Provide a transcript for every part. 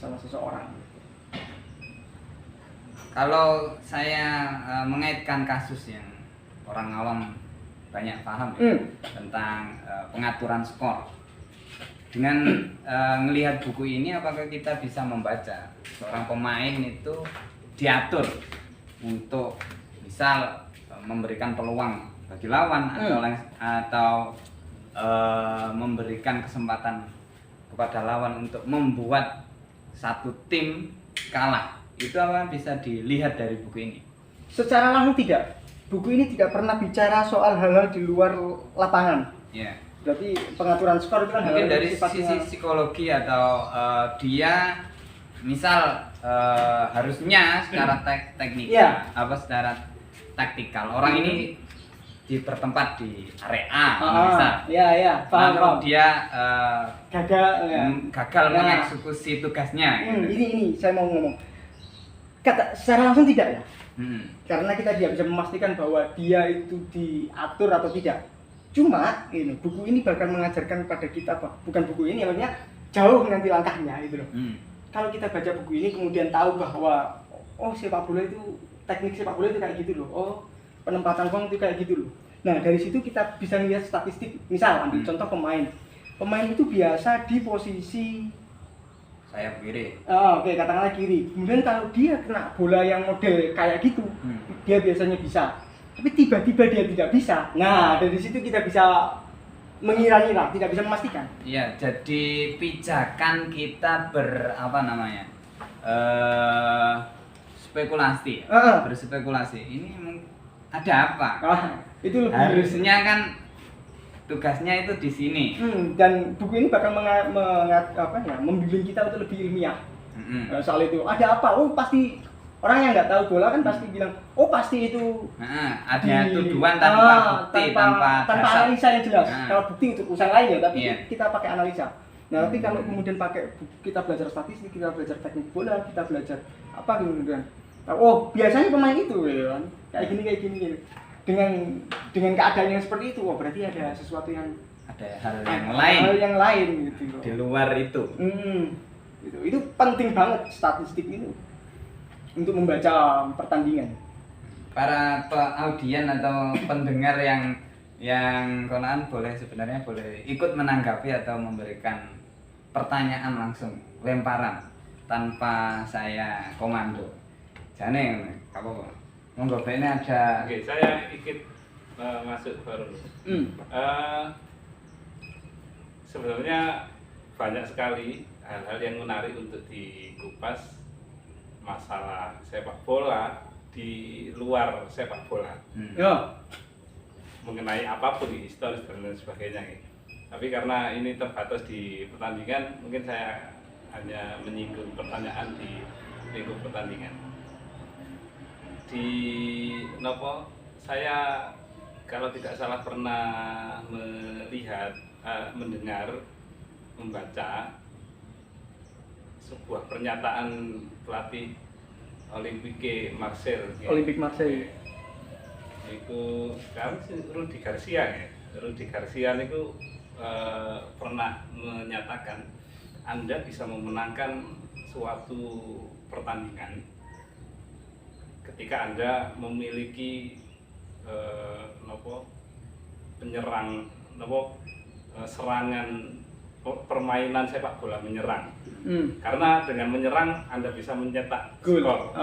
sama seseorang. Kalau saya mengaitkan kasus yang orang awam banyak paham tentang pengaturan skor, dengan melihat buku ini, apakah kita bisa membaca seorang pemain itu diatur untuk misal memberikan peluang bagi lawan atau memberikan kesempatan kepada lawan untuk membuat satu tim kalah, itu apa bisa dilihat dari buku ini? Secara langsung tidak. Buku ini tidak pernah bicara soal hal-hal di luar lapangan. Ya. Berarti pengaturan skor itu kan Mungkin dari sisi psikologi atau dia misal harusnya secara teknikal secara taktikal orang ini bertempat di area A misal. Paham. Dia gagal Ya. mengeksekusi tugasnya. Ini saya mau ngomong. Secara langsung tidak ya. Karena kita tidak bisa memastikan bahwa dia itu diatur atau tidak. Cuma ini buku ini bakal mengajarkan pada kita, bukan buku ini, namanya jauh nanti langkahnya itu loh. Kalau kita baca buku ini kemudian tahu bahwa sepak bola itu, teknik sepak bola itu kayak gitu loh. Penempatan uang itu kayak gitu loh. Nah, dari situ kita bisa lihat statistik. Misal ambil contoh pemain. Pemain itu biasa di posisi sayap kiri. Katakanlah kiri. Kemudian kalau dia kena bola yang model kayak gitu, dia biasanya bisa. Tapi tiba-tiba dia tidak bisa. Nah, dari situ kita bisa mengira-ngira, tidak bisa memastikan. Iya, jadi pijakan kita spekulasi. Berspekulasi. Ini ada apa? Itu lebih harusnya kan tugasnya itu di sini. Dan buku ini bakal membimbing kita untuk lebih ilmiah. Soal itu. Ada apa? Pasti orang yang nggak tahu bola kan pasti bilang, pasti itu. Ada tuduhan tanpa bukti, tanpa analisa yang jelas. Kalau bukti untuk urusan lain ya, tapi kita pakai analisa. Nah, tapi kalau kemudian kita belajar statistik, kita belajar teknik bola, kita belajar apa kemudian. Biasanya pemain itu ya kan. Kayak gini. Dengan keadaan yang seperti itu, berarti ada sesuatu yang hal yang lain gitu. Di luar itu. Itu penting banget statistik itu untuk membaca pertandingan. Para audien atau pendengar yang konon sebenarnya boleh ikut menanggapi atau memberikan pertanyaan langsung, lemparan tanpa saya komando. Jane apa? Monggo bene ada. Oke, saya ikut masuk baru. Sebenarnya banyak sekali hal-hal yang menarik untuk dikupas masalah sepak bola di luar sepak bola. Mengenai apapun historis dan lain sebagainya. Tapi karena ini terbatas di pertandingan, mungkin saya hanya menyinggung pertanyaan di lingkup pertandingan. Saya kalau tidak salah pernah melihat, mendengar, membaca sebuah pernyataan pelatih Olympique Marseille. Itu sekarang Rudi Garcia ya. Rudi Garcia itu pernah menyatakan Anda bisa memenangkan suatu pertandingan ketika Anda memiliki penyerang serangan permainan sepak bola menyerang. Karena dengan menyerang Anda bisa mencetak skor.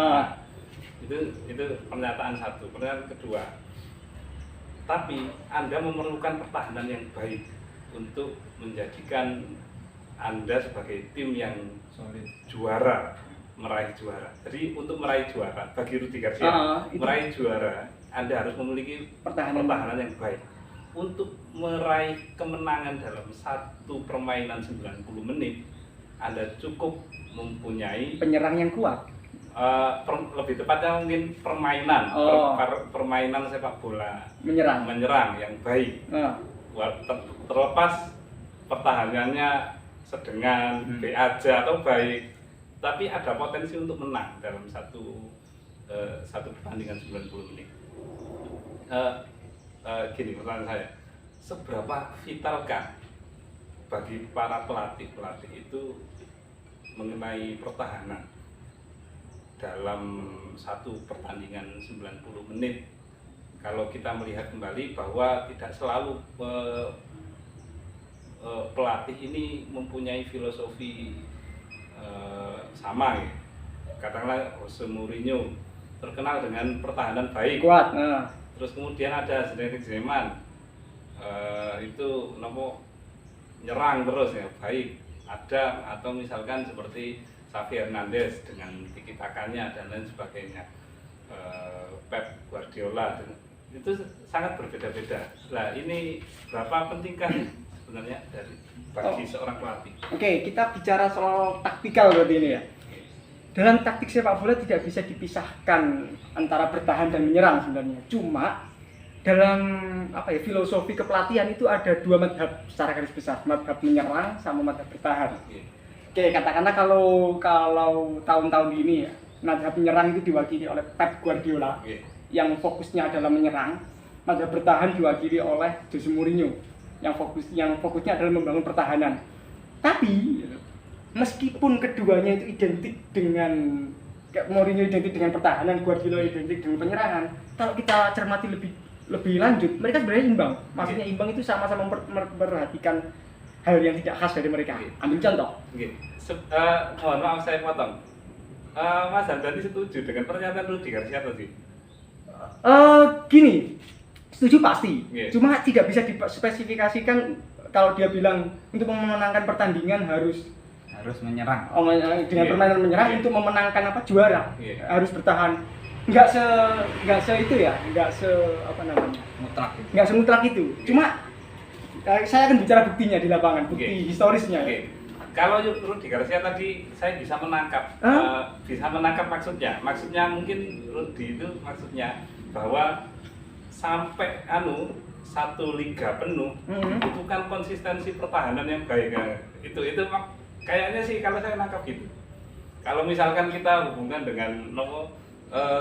Itu pernyataan satu. Pernyataan kedua, tapi Anda memerlukan pertahanan yang baik untuk menjadikan Anda sebagai tim yang solid, juara, meraih juara. Jadi untuk meraih juara bagi Rudi Garcia, meraih juara Anda harus memiliki pertahanan yang baik. Untuk meraih kemenangan dalam satu permainan 90 menit, Anda cukup mempunyai penyerang yang kuat. Lebih tepatnya mungkin permainan permainan sepak bola menyerang yang baik. Terlepas pertahanannya sedengan, B aja atau baik, tapi ada potensi untuk menang dalam satu pertandingan 90 menit. Gini pertanyaan saya, seberapa vitalkah bagi para pelatih itu mengenai pertahanan dalam satu pertandingan 90 menit. Kalau kita melihat kembali bahwa tidak selalu pelatih ini mempunyai filosofi sama ya. Katakanlah Jose Mourinho terkenal dengan pertahanan baik, kuat. Terus kemudian ada Zinedine Zidane, itu nyerang terus ya, baik. Ada atau misalkan seperti Xavi Hernandez dengan tiki-takanya dan lain sebagainya, Pep Guardiola, itu sangat berbeda-beda. Nah, ini berapa pentingkah sebenarnya bagi seorang pelatih? Oke, kita bicara soal taktikal berarti ini ya. Dalam taktik sepak bola tidak bisa dipisahkan antara bertahan dan menyerang sebenarnya. Cuma dalam filosofi kepelatihan itu ada dua madhab secara garis besar, madhab menyerang sama madhab bertahan. Oke, katakanlah kalau tahun-tahun ini ya, madhab menyerang itu diwakili oleh Pep Guardiola yang fokusnya adalah menyerang. Madhab bertahan diwakili oleh Jose Mourinho yang fokusnya adalah membangun pertahanan. Tapi meskipun keduanya itu identik dengan Mourinho identik dengan pertahanan, Guardiola identik dengan penyerangan, kalau kita cermati lebih lanjut, mereka sebenarnya imbang. Maksudnya imbang itu sama-sama memperhatikan hal yang tidak khas dari mereka. Ambil contoh. Mohon maaf saya potong. Mas Handani setuju dengan pernyataan Rudi Garcia tadi? Gini, setuju pasti. Cuma tidak bisa dispesifikasikan kalau dia bilang untuk memenangkan pertandingan harus menyerang. Dengan permainan menyerang untuk memenangkan juara. Harus bertahan. Enggak Mutlak itu. Enggak semutlak itu. Cuma saya akan bicara buktinya di lapangan, bukti historisnya. Kalau Rudi Garcia tadi saya bisa menangkap, maksudnya mungkin Rudi itu maksudnya bahwa sampai satu liga penuh butuhkan konsistensi pertahanan yang baik. Itu kayaknya sih kalau saya nangkap gitu. Kalau misalkan kita hubungkan dengan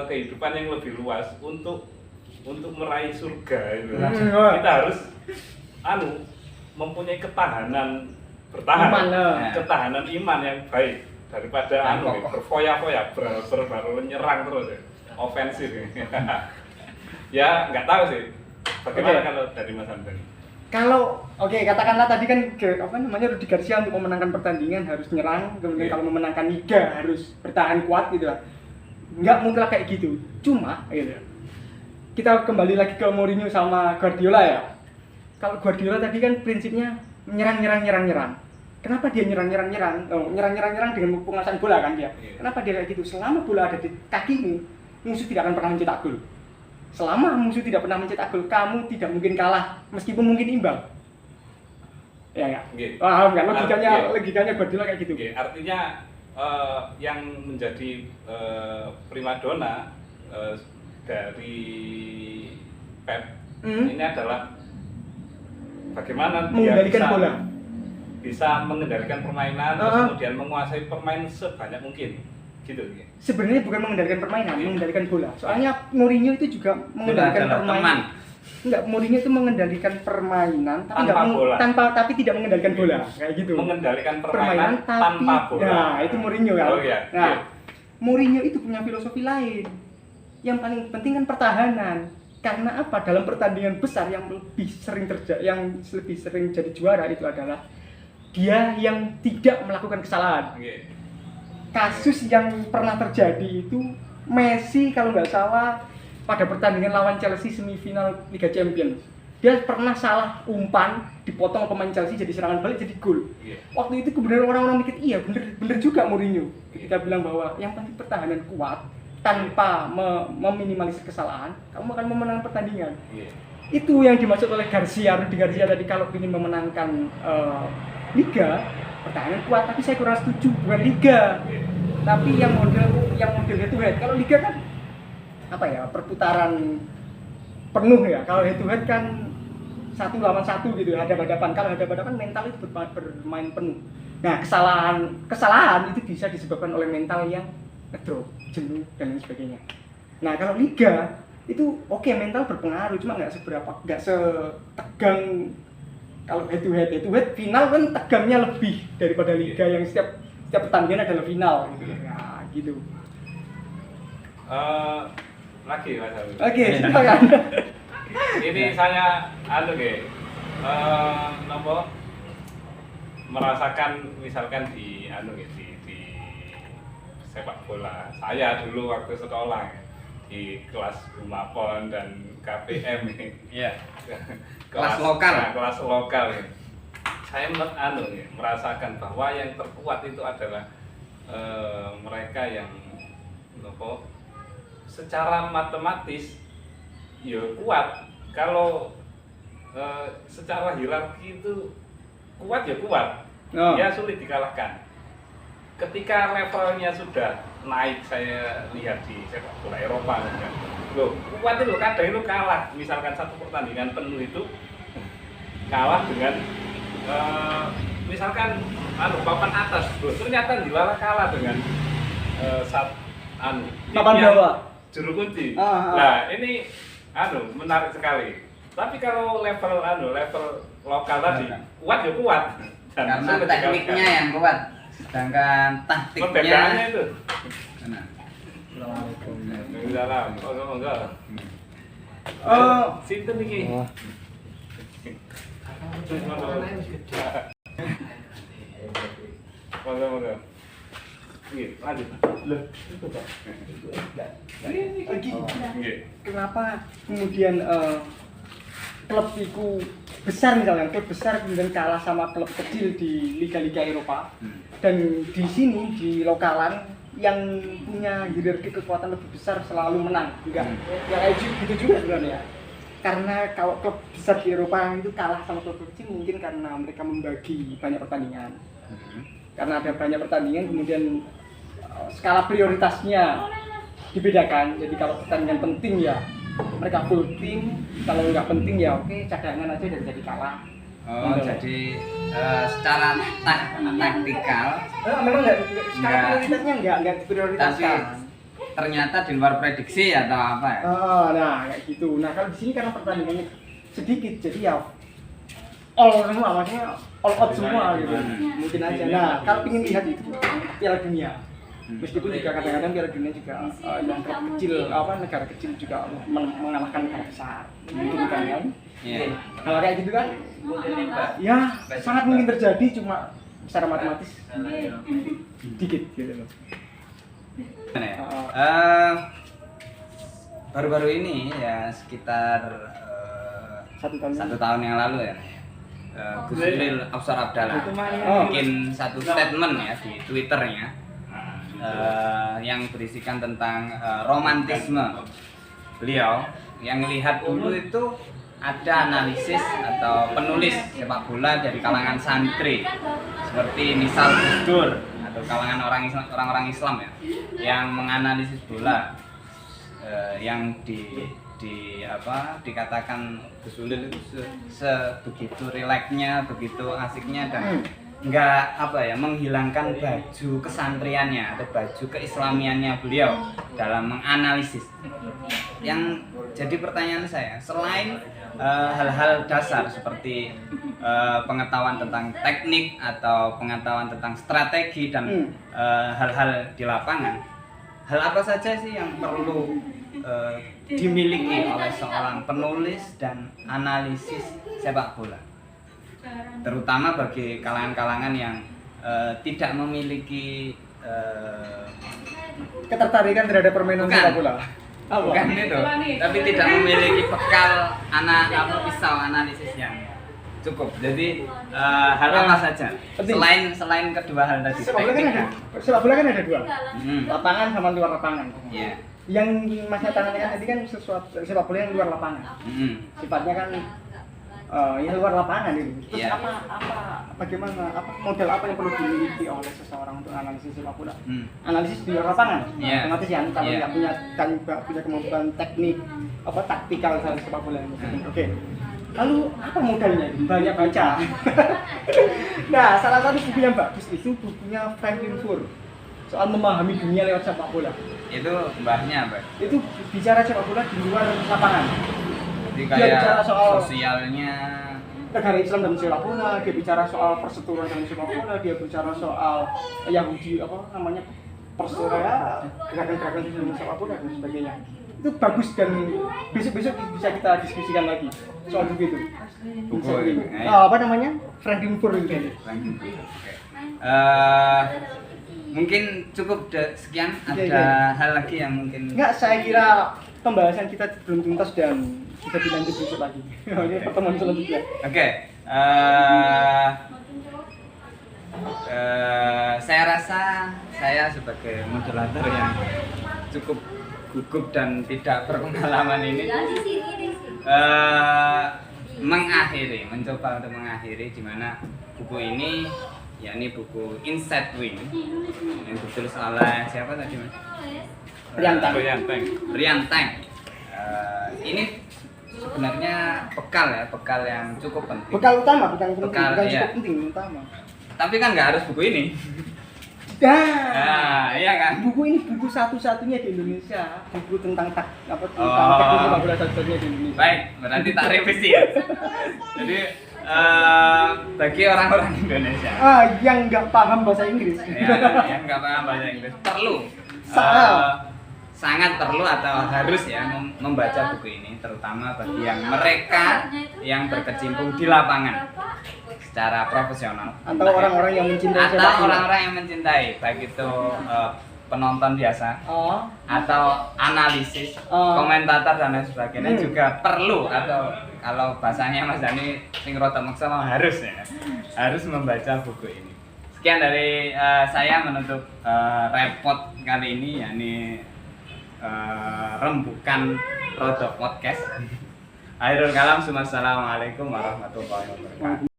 kehidupan yang lebih luas untuk meraih surga itu, kita harus mempunyai ketahanan bertahan, ketahanan iman yang baik daripada berfoya-foya, baru menyerang terus, ofensif. Ya nggak tahu sih. Bagaimana kalau dari Mas Handani? Katakanlah tadi kan Rudi Garcia untuk memenangkan pertandingan harus nyerang, kemudian kalau memenangkan liga harus bertahan kuat gitu lah. Nggak mutlak kayak gitu. Cuma kita kembali lagi ke Mourinho sama Guardiola ya. Kalau Guardiola tadi kan prinsipnya nyerang. Kenapa dia nyerang dengan penguasaan bola kan dia? Kenapa dia kayak gitu? Selama bola ada di kakimu, musuh tidak akan pernah mencetak gol. Selama musuh tidak pernah mencetak gol, kamu tidak mungkin kalah meskipun mungkin imbang. Ya enggak? Paham kan? Logikanya Guardiola kayak gitu. Artinya yang menjadi primadona dari Pep ini adalah bagaimana mengendalikan bola. Bisa mengendalikan permainan, kemudian menguasai permainan sebanyak mungkin, gitu. Sebenarnya bukan mengendalikan permainan, mengendalikan bola. Soalnya Mourinho itu juga mengendalikan permainan. Enggak, Mourinho itu mengendalikan permainan tapi tidak mengendalikan bola, kayak gitu. Mengendalikan permainan tanpa bola. Nah, itu Mourinho kan. Mourinho itu punya filosofi lain. Yang paling penting kan pertahanan. Karena apa? Dalam pertandingan besar yang lebih sering jadi juara itu adalah dia yang tidak melakukan kesalahan. Kasus yang pernah terjadi itu Messi kalau nggak salah pada pertandingan lawan Chelsea semifinal Liga Champions, dia pernah salah umpan, dipotong pemain Chelsea jadi serangan balik jadi gol. Waktu itu kemudian orang-orang mikir iya bener juga Mourinho ketika bilang bahwa yang penting pertahanan kuat tanpa meminimalisir kesalahan, kamu akan memenangkan pertandingan. Itu yang dimaksud oleh Rudi Garcia tadi kalau ingin memenangkan liga, pertahanan kuat. Tapi saya kurang setuju, bukan liga, tapi yang model head to head. Kalau liga kan perputaran penuh ya. Kalau head to head kan 1 lawan 1 gitu, hadap-hadapan. Kalau hadap-hadapan mental itu bermain penuh. Nah, kesalahan itu bisa disebabkan oleh mental yang ngedrop, jenuh dan lain sebagainya. Nah, kalau liga itu mental berpengaruh, cuma nggak setegang kalau head to head final kan tegangnya lebih daripada liga yang setiap tiap pertandingan adalah final gitu. Nah, gitu. Lagi Mas Awi. Oke, silakan. Ini saya merasakan misalkan di di sepak bola. Saya dulu waktu sekolah di kelas Bumapon dan KPM ini. Iya. Kelas lokal. Nah, kelas lokal ya. Saya merasakan bahwa yang terkuat itu adalah mereka yang secara matematis ya kuat. Kalau secara hierarki itu kuat ya kuat, dia sulit dikalahkan. Ketika levelnya sudah naik, saya lihat di sepak bola Eropa kan, loh kuat itu kadang itu kalah. Misalkan satu pertandingan penuh itu kalah dengan misalkan papan atas, loh ternyata Dilala kalah dengan papan bawah juru kunci. Nah ini menarik sekali. Tapi kalau level lokal tadi kuat ya kuat. Karena tekniknya yang kuat, sedangkan taktiknya. Perbedaannya itu. Nah. Assalamualaikum. Monggo. Sinten iki? Monggo. Nggih, lanjut. Loh, itu Pak. Kenapa kemudian klub itu besar, misalnya klub besar kemudian kalah sama klub kecil di liga-liga Eropa, dan di sini di lokalan yang punya hierarki kekuatan lebih besar selalu menang? Enggak, ya kayak gitu juga sebenarnya. Karena kalau klub besar di Eropa itu kalah sama klub kecil mungkin karena mereka membagi banyak pertandingan. Karena ada banyak pertandingan kemudian skala prioritasnya dibedakan. Jadi kalau pertandingan penting ya mereka full tim, kalau nggak penting ya oke cadangan aja dan jadi kalah. Jadi secara taktikal memang nggak skala prioritasnya nggak diprioritaskan. Tapi ternyata di luar prediksi atau apa ya? Nah kayak gitu. Nah kalau di sini karena pertandingannya sedikit jadi ya all semua, maksudnya all out semua gitu. Mungkin aja. Nah kalau ingin lihat itu Piala Dunia. Meskipun juga kadang-kadang Piala Dunia juga yang klub kecil, negara kecil juga mengalahkan negara besar, mungkin kan? Yeah. Kalau kayak gitu kan, ya sangat mungkin terjadi, cuma secara matematis dikit gitu loh. Baru-baru ini ya sekitar 1 tahun yang lalu ya, Gus Zulil Absar Abdallah bikin satu statement ya di Twitternya. Yang berisikan tentang romantisme beliau yang melihat dulu itu ada analisis atau penulis sepak bola dari kalangan santri seperti misal Gus Dur atau kalangan orang-orang Islam ya yang menganalisis bola yang dikatakan Gus Zulil itu sebegitu rileksnya, begitu asiknya dan nggak menghilangkan baju kesantriannya atau baju keislamiannya beliau dalam menganalisis. Yang jadi pertanyaan saya, selain hal-hal dasar seperti pengetahuan tentang teknik atau pengetahuan tentang strategi dan hal-hal di lapangan, hal apa saja sih yang perlu dimiliki oleh seorang penulis dan analisis sepak bola? Terutama bagi kalangan-kalangan yang tidak memiliki ketertarikan terhadap permainan sepak bola. Bukan itu, tapi tidak memiliki bekal pisau analisis yang cukup. Jadi hal apa saja selain kedua hal tadi. Sepak bola kan ada dua, lapangan sama luar lapangan. Yeah. Yang Masnya tanyakan tadi kan sesuatu sepak bola yang luar lapangan. Sifatnya kan yang luar lapangan itu. Terus bagaimana model apa yang perlu dimiliki oleh seseorang untuk analisis sepak bola? Analisis di luar lapangan. Otomatis ya kalau nggak punya kemampuan teknik taktikal sepak bola. Oke. Lalu apa modalnya? Banyak baca. Nah, salah satu buku yang bagus itu bukunya Franklin Furr soal memahami dunia lewat sepak bola. Itu mbahnya apa? Itu bicara sepak bola di luar lapangan. Jadi kayak soal sosialnya negara Islam dan sepak bola, dia bicara soal persetujuan dan sepak bola, dia bicara soal Yahudi apa namanya perseraya gerakan-gerakan dalam sepak bola dan sebagainya. Itu bagus dan besok-besok bisa kita diskusikan lagi soal begitu. Buku Apa namanya? Frankenfurt ini. Mungkin cukup sekian. Ada Iya. hal lagi yang mungkin Enggak, saya kira pembahasan kita belum tuntas dan kita dilanjut besok lagi. Ini pertemuan selanjutnya. Oke. Saya rasa saya sebagai moderator yang cukup gugup dan tidak berpengalaman ini mencoba untuk mengakhiri di mana buku ini yakni buku Inside Wing yang ditulis oleh siapa tadi Mas? Rian Teng. Ini sebenarnya bekal yang cukup penting. Bekal utama, bukan Bekal, bukan iya. cukup penting utama. Tapi kan nggak harus buku ini. Nah, Iya kan? buku ini buku satu-satunya di Indonesia, buku tentang tentang Oh. teknik sepak bola satu-satunya di Indonesia. Baik, berarti tak revisi ya. Jadi bagi orang-orang Indonesia Yang nggak paham bahasa Inggris. yang nggak paham bahasa Inggris perlu sangat perlu atau harus ya membaca buku ini, terutama bagi mereka yang berkecimpung di lapangan secara profesional Atau orang-orang yang mencintai sepak atau bola. orang-orang yang mencintai, baik itu penonton biasa atau analisis, komentator dan lain sebagainya juga perlu, atau kalau bahasanya Mas Dani sing rada maksa harus membaca buku ini. Sekian dari saya menutup repot kali ini, yakni rembukan Rodo Podcast. Akhirul kalam, assalamualaikum warahmatullahi wabarakatuh.